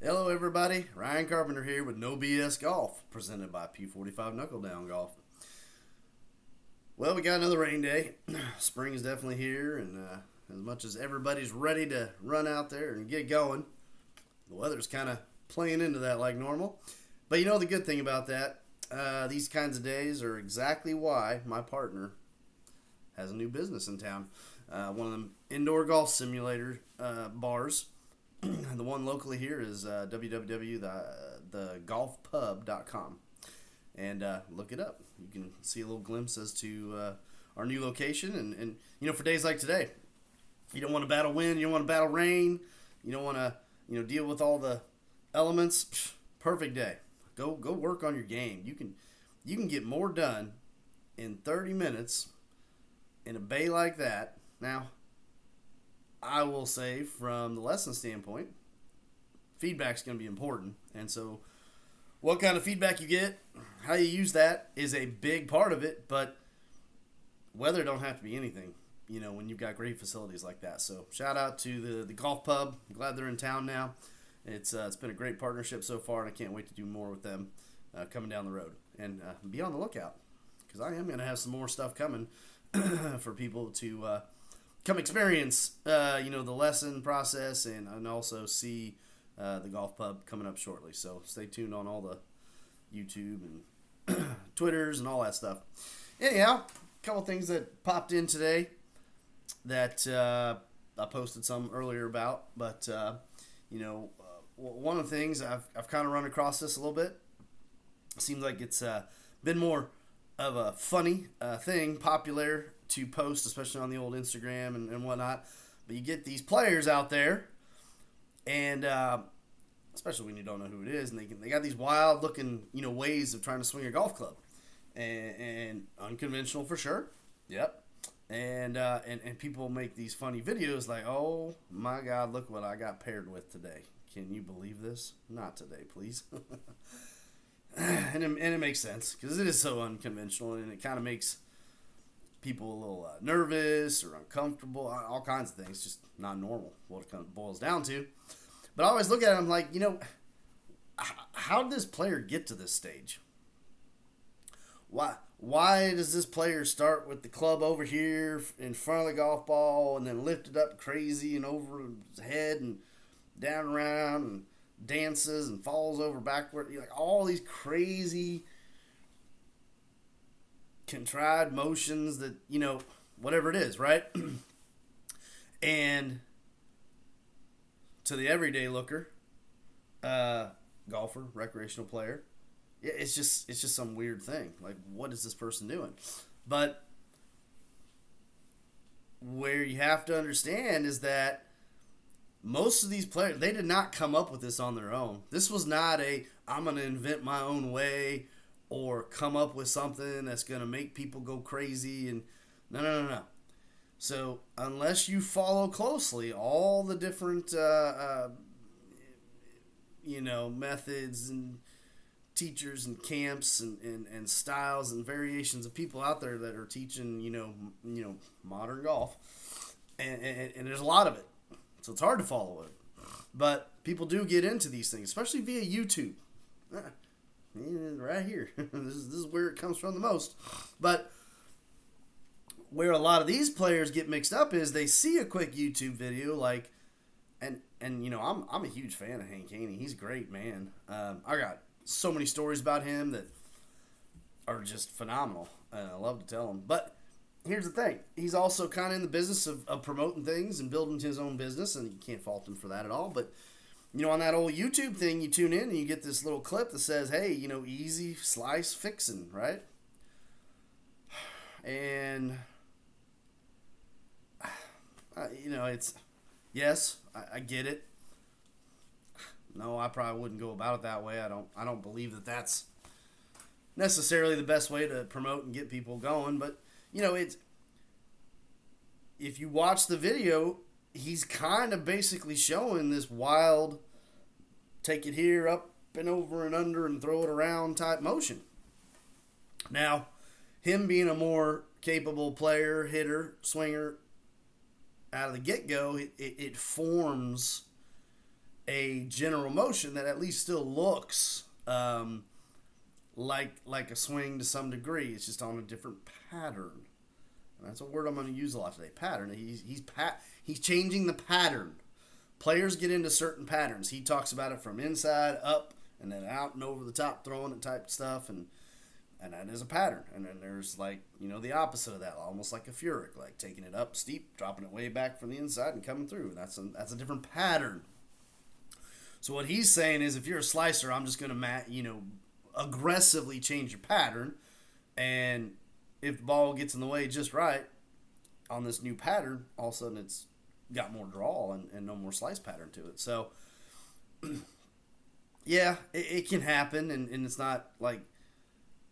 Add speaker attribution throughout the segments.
Speaker 1: Hello, everybody. Ryan Carpenter here with No BS Golf, presented by P45 Knuckle Down Golf. Well, we got another rain day. Spring is definitely here, and as much as everybody's ready to run out there and get going, the weather's kind of playing into that like normal. But you know the good thing about that? These kinds of days are exactly why my partner has a new business in town. One of them indoor golf simulator bars. The one locally here is www.thegolfpub.com. And look it up. You can see a little glimpse as to our new location. And you know, for days like today, you don't want to battle wind, you don't want to battle rain, you don't want to deal with all the elements. Perfect day. Go work on your game. You can get more done in 30 minutes in a bay like that. Now, I will say from the lesson standpoint, feedback's going to be important. And so what kind of feedback you get, how you use that is a big part of it, but weather don't have to be anything, when you've got great facilities like that. So shout out to the golf pub. I'm glad they're in town now. It's been a great partnership so far, and I can't wait to do more with them coming down the road. And be on the lookout, because I am going to have some more stuff coming for people to come experience, the lesson process and also see the golf pub coming up shortly. So stay tuned on all the YouTube and Twitters and all that stuff. Anyhow, a couple things that popped in today that I posted some earlier about, but one of the things I've kind of run across this a little bit. It seems like it's been more of a funny thing, popular to post, especially on the old Instagram and whatnot. But you get these players out there, and especially when you don't know who it is, and they got these wild looking ways of trying to swing a golf club, and unconventional for sure. Yep. And people make these funny videos like, oh my God, look what I got paired with today. Can you believe this? Not today, please. and it makes sense because it is so unconventional, and it kind of makes people a little nervous or uncomfortable, all kinds of things, just not normal, what it kind of boils down to. But I always look at it, I'm like, how did this player get to this stage? Why does this player start with the club over here in front of the golf ball and then lift it up crazy and over his head and down and around and dances and falls over backward? Like all these crazy contrived motions that, whatever it is, right? And to the everyday looker, golfer, recreational player, it's just some weird thing. Like, what is this person doing? But where you have to understand is that most of these players, they did not come up with this on their own. This was not I'm going to invent my own way or come up with something that's going to make people go crazy. And no. So unless you follow closely all the different, methods and teachers and camps and styles and variations of people out there that are teaching, modern golf, and there's a lot of it. So it's hard to follow it. But people do get into these things, especially via YouTube. Right here. This is where it comes from the most. But where a lot of these players get mixed up is they see a quick YouTube video and I'm a huge fan of Hank Haney. He's a great man. I got so many stories about him that are just phenomenal. And I love to tell them. But here's the thing. He's also kind of in the business of promoting things and building his own business, and you can't fault him for that at all. But on that old YouTube thing, you tune in and you get this little clip that says, hey, easy slice fixing, right? And, it's, yes, I get it. No, I probably wouldn't go about it that way. I don't believe that that's necessarily the best way to promote and get people going. But, it's, if you watch the video, he's kind of basically showing this wild, take it here, up and over and under and throw it around type motion. Now, him being a more capable player, hitter, swinger, out of the get-go, it forms a a general motion that at least still looks like a swing to some degree. It's just on a different pattern. And that's a word I'm going to use a lot today. Pattern. He's changing the pattern. Players get into certain patterns. He talks about it from inside, up, and then out and over the top, throwing it type stuff, and that is a pattern. And then there's the opposite of that, almost like a Furyk, like taking it up steep, dropping it way back from the inside and coming through. That's a different pattern. So what he's saying is, if you're a slicer, I'm just going to aggressively change your pattern, and if the ball gets in the way just right on this new pattern, all of a sudden it's got more draw and no more slice pattern to it. So yeah, it can happen, and it's not like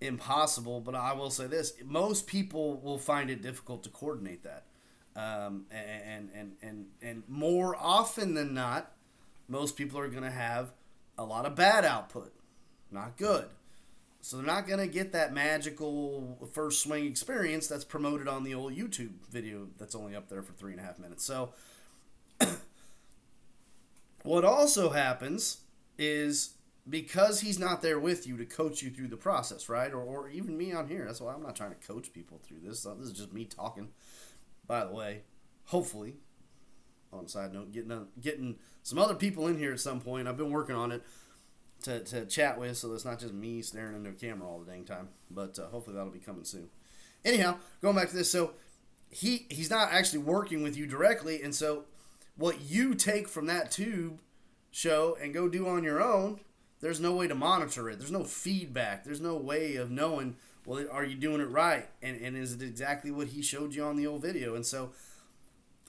Speaker 1: impossible, but I will say this: most people will find it difficult to coordinate that, and more often than not, most people are going to have a lot of bad output, not good. So they're not going to get that magical first swing experience that's promoted on the old YouTube video that's only up there for 3.5 minutes. So what also happens is, because he's not there with you to coach you through the process, right? Or even me on here. That's why I'm not trying to coach people through this. This is just me talking. By the way, hopefully, on a side note, getting some other people in here at some point. I've been working on it to chat with, so it's not just me staring into a camera all the dang time. But hopefully that'll be coming soon. Anyhow, going back to this. So he's not actually working with you directly, and so what you take from that tube show and go do on your own, there's no way to monitor it. There's no feedback. There's no way of knowing, well, are you doing it right? And is it exactly what he showed you on the old video? And so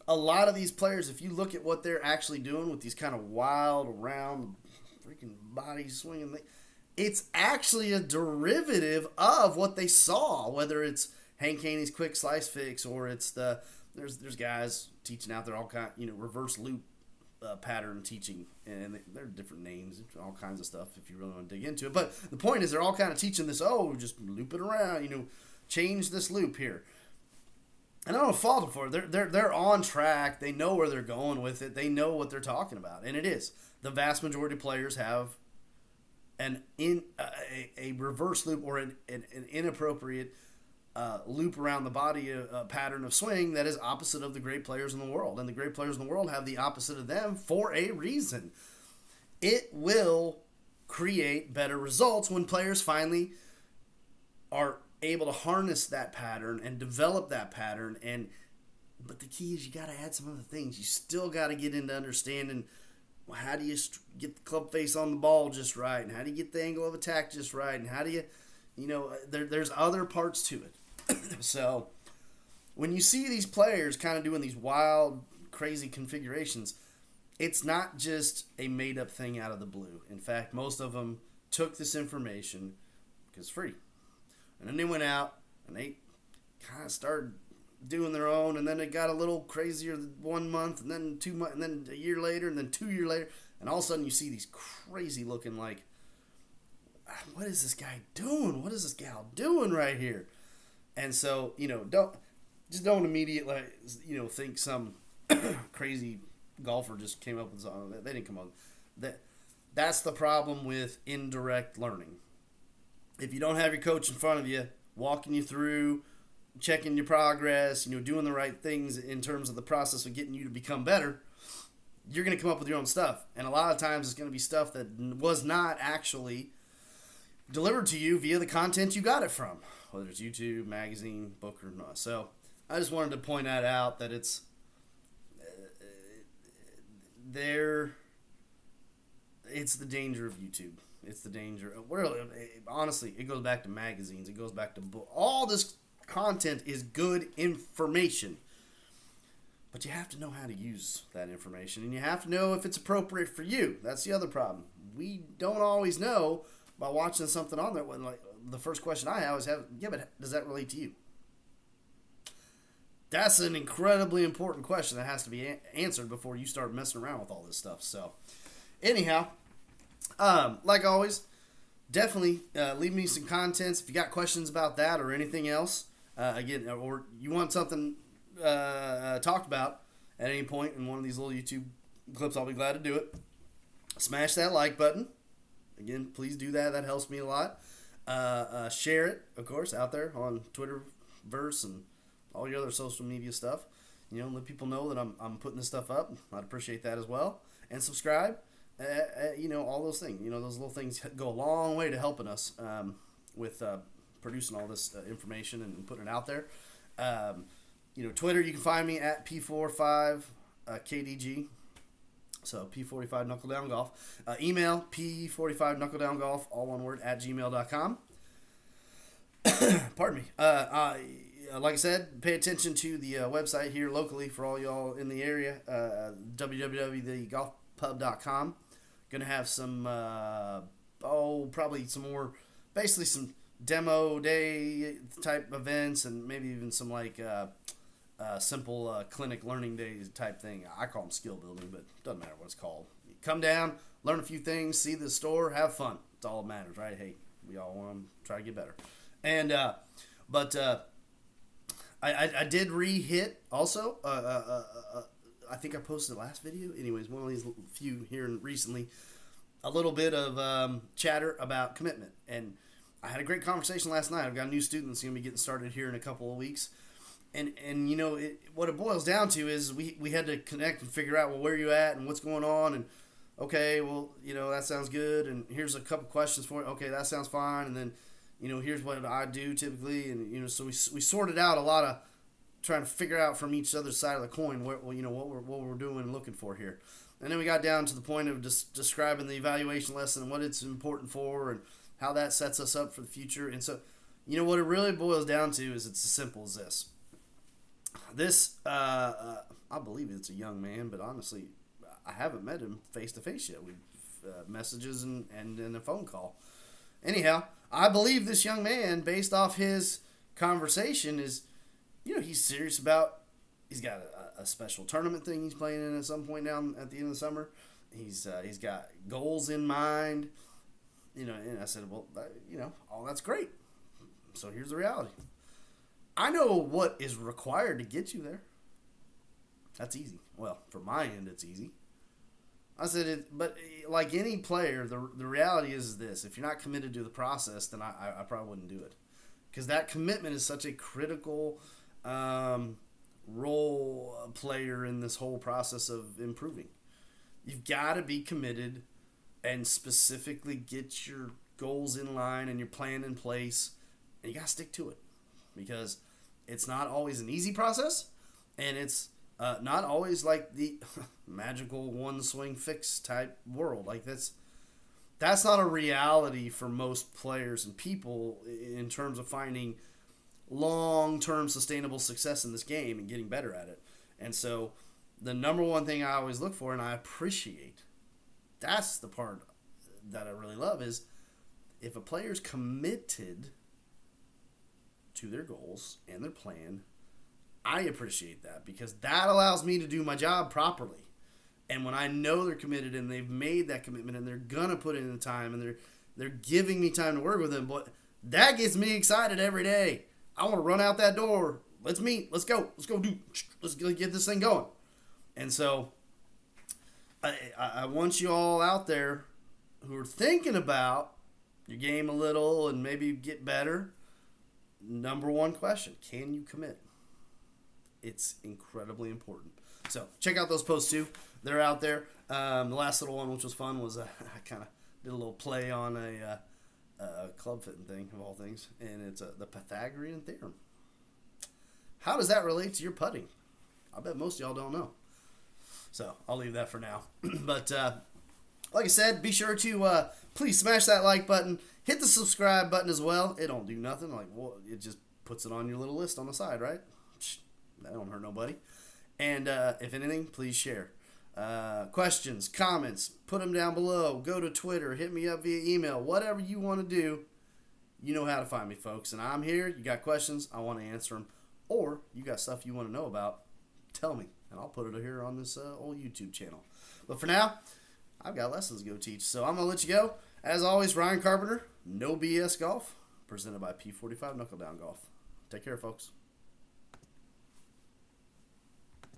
Speaker 1: a lot of these players, if you look at what they're actually doing with these kind of wild, round, freaking body swinging thing, it's actually a derivative of what they saw, whether it's Hank Haney's quick slice fix, or it's there's guys teaching out there all kind, reverse loop pattern teaching, and they're different names, all kinds of stuff if you really want to dig into it. But the point is, they're all kind of teaching this, just loop it around, change this loop here. And I don't fault them for it. They're on track. They know where they're going with it. They know what they're talking about, and it is. The vast majority of players have a reverse loop or an inappropriate loop around the body pattern of swing that is opposite of the great players in the world. And the great players in the world have the opposite of them for a reason. It will create better results when players finally are able to harness that pattern and develop that pattern. But the key is, you got to add some other things. You still got to get into understanding, well, how do you get the club face on the ball just right, and how do you get the angle of attack just right, and how do you there's other parts to it. So when you see these players kind of doing these wild, crazy configurations, it's not just a made-up thing out of the blue. In fact, most of them took this information because it's free. And then they went out and they kind of started doing their own, and then it got a little crazier 1 month, and then 2 months, and then a year later, and then 2 years later, and all of a sudden you see these crazy looking, like, what is this guy doing? What is this gal doing right here? And so, don't immediately, think some crazy golfer just came up with something. They didn't come up with that's the problem with indirect learning. If you don't have your coach in front of you, walking you through, checking your progress, doing the right things in terms of the process of getting you to become better, you're going to come up with your own stuff. And a lot of times it's going to be stuff that was not actually delivered to you via the content you got it from, whether it's YouTube, magazine, book, or not. So I just wanted to point that out, that it's it's the danger of YouTube. It's the danger. Honestly, it goes back to magazines. It goes back to all this content is good information. But you have to know how to use that information, and you have to know if it's appropriate for you. That's the other problem. We don't always know by watching something on there. When, the first question I have is, but does that relate to you? That's an incredibly important question that has to be answered before you start messing around with all this stuff. So, anyhow, like always, definitely leave me some contents if you got questions about that or anything else. Again, or you want something talked about at any point in one of these little YouTube clips, I'll be glad to do it. Smash that like button. Again, please do that. That helps me a lot. Share it, of course, out there on Twitterverse and all your other social media stuff. Let people know that I'm putting this stuff up. I'd appreciate that as well. And subscribe. All those things. Those little things go a long way to helping us with producing all this information and putting it out there. Twitter, you can find me at P45KDG. So P45 Knuckle Down Golf. Email P45 Knuckle Down Golf, all one word, at gmail.com. Pardon me. Like I said, pay attention to the website here locally for all y'all in the area. www.thegolfpub.com. Gonna have some, probably some more, basically some demo day type events and maybe even some simple clinic learning days type thing. I call them skill building, but it doesn't matter what it's called. Come down, learn a few things, see the store, have fun. It's all that matters, right? Hey, we all want to try to get better. And I did re-hit also. I think I posted the last video. Anyways, one of these few here recently, a little bit of chatter about commitment. And I had a great conversation last night. I've got a new student that's going to be getting started here in a couple of weeks. And what it boils down to is we had to connect and figure out, well, where you at and what's going on. And, okay, well, that sounds good. And here's a couple questions for it. Okay, that sounds fine. And then, here's what I do typically. And, so we sorted out a lot of trying to figure out from each other's side of the coin what we're doing and looking for here. And then we got down to the point of just describing the evaluation lesson and what it's important for and how that sets us up for the future. And so, what it really boils down to is it's as simple as this. This, I believe it's a young man, but honestly, I haven't met him face-to-face yet. We've messages and a phone call. Anyhow, I believe this young man, based off his conversation, is, he's serious about, he's got a special tournament thing he's playing in at some point down at the end of the summer. He's got goals in mind, and I said, well, all that's great. So here's the reality. I know what is required to get you there. That's easy. Well, from my end, it's easy. I said, but like any player, the reality is this. If you're not committed to the process, then I probably wouldn't do it. Because that commitment is such a critical role player in this whole process of improving. You've got to be committed and specifically get your goals in line and your plan in place. And you got to stick to it. Because it's not always an easy process, and it's not always like the magical one swing fix type world. Like that's not a reality for most players and people in terms of finding long-term sustainable success in this game and getting better at it. And so the number one thing I always look for and I appreciate, that's the part that I really love, is if a player's committed to their goals and their plan, I appreciate that because that allows me to do my job properly. And when I know they're committed and they've made that commitment and they're gonna put in the time and they're giving me time to work with them, but that gets me excited every day. I want to run out that door. Let's meet. Let's go get this thing going. And so I want you all out there who are thinking about your game a little and maybe get better. Number one question, can you commit? It's incredibly important. So check out those posts too. They're out there. The last little one, which was fun, was I kind of did a little play on a club fitting thing, of all things. And it's the Pythagorean theorem. How does that relate to your putting? I bet most of y'all don't know. So I'll leave that for now. But like I said, be sure to please smash that like button. Hit the subscribe button as well. It don't do nothing. It just puts it on your little list on the side, right? That don't hurt nobody. And if anything, please share. Questions, comments, put them down below. Go to Twitter. Hit me up via email. Whatever you want to do, you know how to find me, folks. And I'm here. You got questions, I want to answer them. Or you got stuff you want to know about, tell me. And I'll put it here on this old YouTube channel. But for now, I've got lessons to go teach. So I'm going to let you go. As always, Ryan Carpenter, No BS Golf, presented by P45 Knuckle Down Golf. Take care, folks.